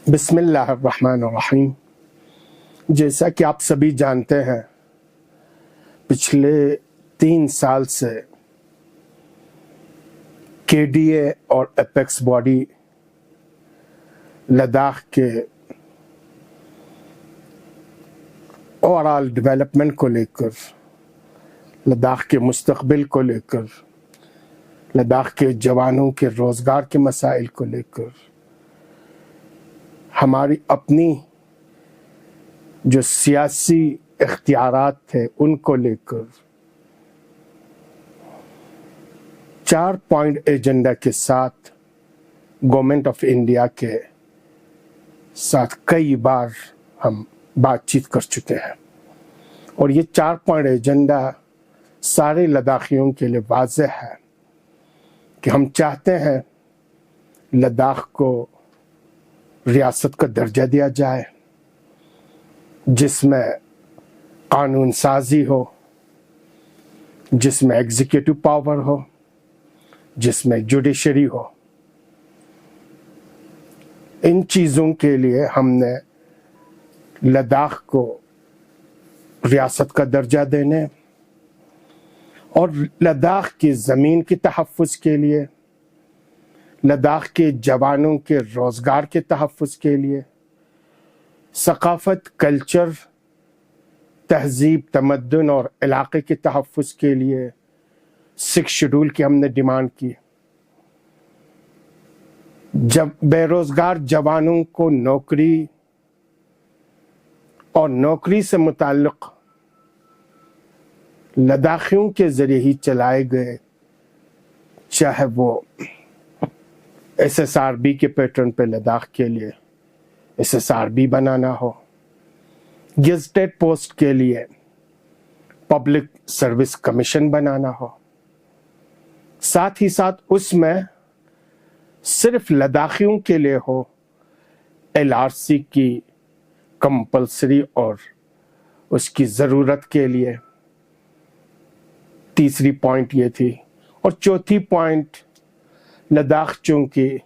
بسم اللہ الرحمن الرحیم۔ جیسا کہ آپ سبھی جانتے ہیں، پچھلے 3 سال سے کے ڈی اے اور اپیکس باڈی لداخ کے اوورآل ڈیولپمنٹ کو لے کر، لداخ کے مستقبل کو لے کر، لداخ کے جوانوں کے روزگار کے مسائل کو لے کر، ہماری اپنی جو سیاسی اختیارات تھے ان کو لے کر 4 پوائنٹ ایجنڈا کے ساتھ گورنمنٹ آف انڈیا کے ساتھ کئی بار ہم بات چیت کر چکے ہیں، اور یہ 4 پوائنٹ ایجنڈا سارے لداخیوں کے لیے واضح ہے کہ ہم چاہتے ہیں لداخ کو ریاست کا درجہ دیا جائے، جس میں قانون سازی ہو، جس میں ایگزیکٹو پاور ہو، جس میں جوڈیشری ہو۔ ان چیزوں کے لیے ہم نے لداخ کو ریاست کا درجہ دینے اور لداخ کی زمین کے تحفظ کے لیے، لداخ کے جوانوں کے روزگار کے تحفظ کے لیے، ثقافت، کلچر، تہذیب، تمدن اور علاقے کے تحفظ کے لیے 6 شیڈول کی ہم نے ڈیمانڈ کی۔ جب بے روزگار جوانوں کو نوکری اور نوکری سے متعلق لداخیوں کے ذریعے ہی چلائے گئے، چاہے وہ ایس ایس آر بی کے پیٹرن پہ لداخ کے لیے ایس ایس آر بی بنانا ہو، گیزٹڈ پوسٹ کے لیے پبلک سروس کمیشن بنانا ہو، ساتھ ہی ساتھ اس میں صرف لداخیوں کے لیے ہو ایل آر سی کی کمپلسری اور اس کی ضرورت کے لیے۔ تیسری پوائنٹ یہ تھی، اور چوتھی پوائنٹ، لداخ چونکہ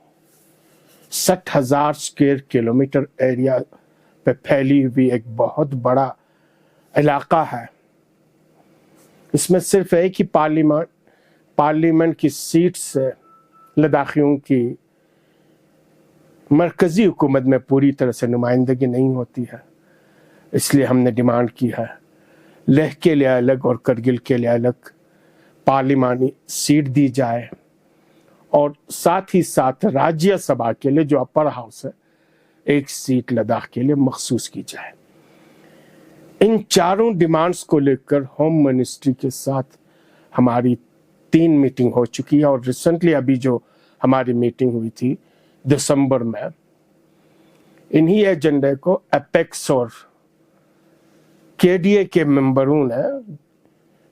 60,000 اسکوائر کلومیٹر ایریا پہ پھیلی ہوئی ایک بہت بڑا علاقہ ہے، اس میں صرف ایک ہی پارلیمنٹ کی سیٹ سے لداخیوں کی مرکزی حکومت میں پوری طرح سے نمائندگی نہیں ہوتی ہے۔ اس لیے ہم نے ڈیمانڈ کی ہے لیہ کے لیے الگ اور کرگل کے لیے الگ پارلیمانی سیٹ دی جائے، اور ساتھ ہی ساتھ راجیہ سبھا کے لیے جو اپر ہاؤس ہے، ایک سیٹ لداخ کے لیے مخصوص کی جائے۔ ان چاروں ڈیمانڈز کو لے کر ہوم منسٹری کے ساتھ ہماری 3 میٹنگ ہو چکی ہے، اور ریسنٹلی ابھی جو ہماری میٹنگ ہوئی تھی دسمبر میں، انہی ایجنڈے کو اپیکس اور کے ڈی اے کے ممبروں نے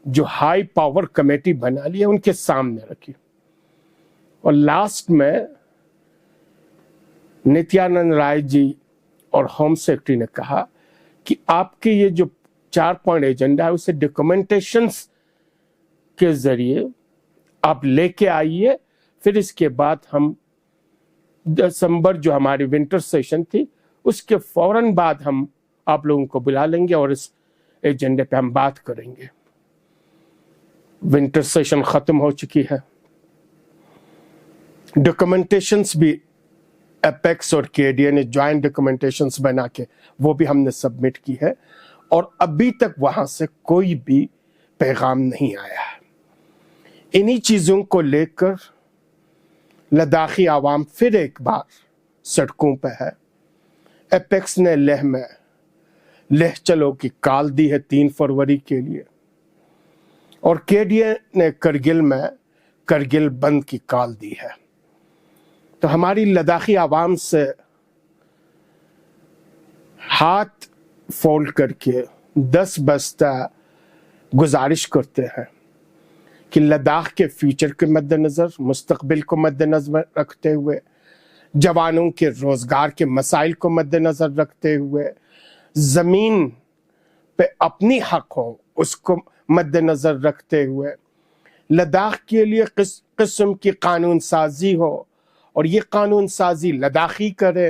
جو ہائی پاور کمیٹی بنا لی ہے ان کے سامنے رکھی، اور لاسٹ میں نتیانند رائے جی اور ہوم سیکرٹری نے کہا کہ آپ کے یہ جو 4 پوائنٹ ایجنڈا ہے اسے ڈاکومنٹیشنز کے ذریعے آپ لے کے آئیے، پھر اس کے بعد ہم دسمبر جو ہماری ونٹر سیشن تھی اس کے فوراً بعد ہم آپ لوگوں کو بلا لیں گے اور اس ایجنڈے پہ ہم بات کریں گے۔ ونٹر سیشن ختم ہو چکی ہے، ڈاکومنٹیشنز بھی اپیکس اور کے ڈی اے نے جوائنٹ ڈاکومنٹیشنز بنا کے وہ بھی ہم نے سبمٹ کی ہے، اور ابھی تک وہاں سے کوئی بھی پیغام نہیں آیا ہے۔ انہی چیزوں کو لے کر لداخی عوام پھر ایک بار سڑکوں پہ ہے۔ اپیکس نے لیہ میں لیہ چلو کی کال دی ہے 3 فروری کے لیے، اور کے ڈی اے نے کرگل میں کرگل بند کی کال دی ہے۔ تو ہماری لداخی عوام سے ہاتھ فولڈ کر کے 10 بستہ گزارش کرتے ہیں کہ لداخ کے فیوچر کے مد نظر، مستقبل کو مد نظر رکھتے ہوئے، جوانوں کے روزگار کے مسائل کو مد نظر رکھتے ہوئے، زمین پہ اپنی حق ہو اس کو مد نظر رکھتے ہوئے، لداخ کے لیے قسم کی قانون سازی ہو، اور یہ قانون سازی لداخی کرے،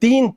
3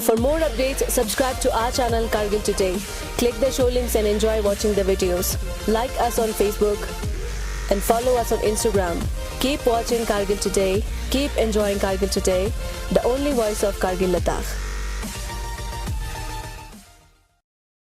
For more updates, subscribe to our channel Kargil Today. Click the show links and enjoy watching the videos. Like us on Facebook and follow us on Instagram. Keep watching Kargil Today. Keep enjoying Kargil Today, the only voice of Kargil Ladakh.